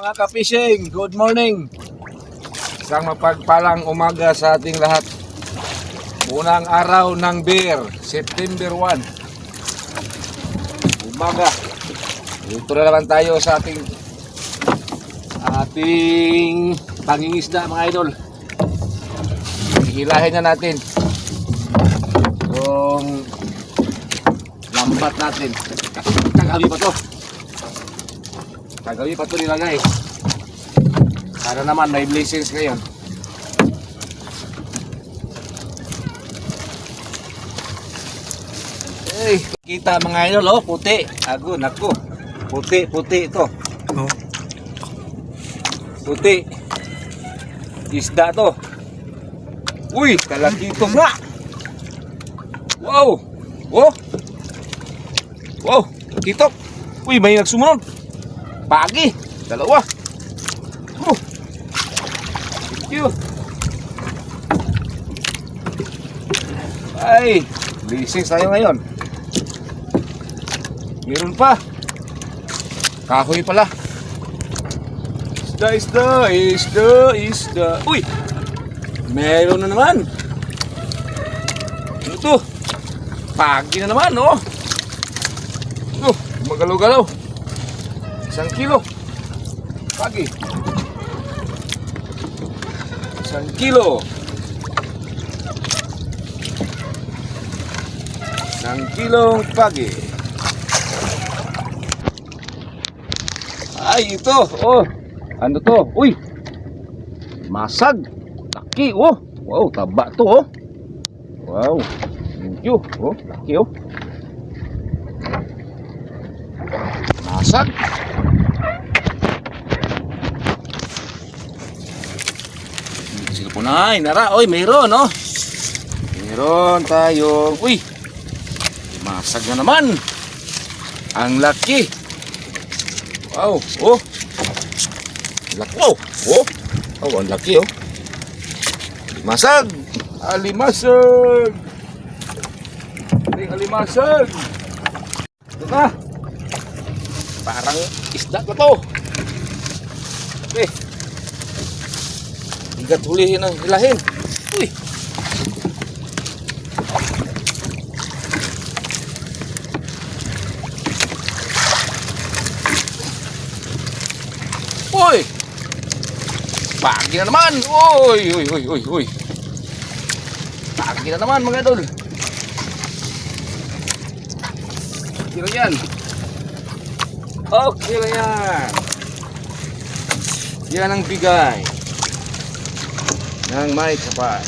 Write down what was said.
Mga ka-fishing, good morning. Isang mapagpalang umaga sa ating lahat. Unang araw ng beer, September 1. Umaga. Dito na naman tayo sa ating pangingisda mga idol. Hihilahin na natin yung lambat natin. Kagabi pa to. Kagabi pa ito nilagay. Para naman may blessings ngayon. Hey, kita mga idol, oh, puti. Ago, naku. Puti ito. Oh. Puti. Isda to. Uy, kalakito nga. Wow. Oh. Wow, kitok. Uy, may nagsumunod. Pagi, dalawa. Oh. Thank you. Ay, blessings tayo ngayon. Meron pa. Kahoy pala. Isda. Uy, meron na naman. Ano to? Pagi na naman, oh. Magalaw-galaw. 1 kilo. Pagi. 1 kilo. 1 kilong pagi. Ay, ito. Oh. Ano to? Uy. Masag. Laki, oh. Wow, taba to, oh. Wow. Thank you. Oh, laki, oh. Masag. Silpunay, nara, oy, mayroon, no? Mayroon tayo. Uy, masag na naman. Ang laki. Wow, oh. Laki, oh. Oh, ang laki, oh. Masag. Alimasag. Alimasag. Ito na. Parang isda na to. Okay. Hinggat hulihin ang hilahin. Uy. Uy. Pagi na naman. Uy. Pagi na naman mga idol. Kira yan. Okay lang yan. Yan ang bigay ng may kapal.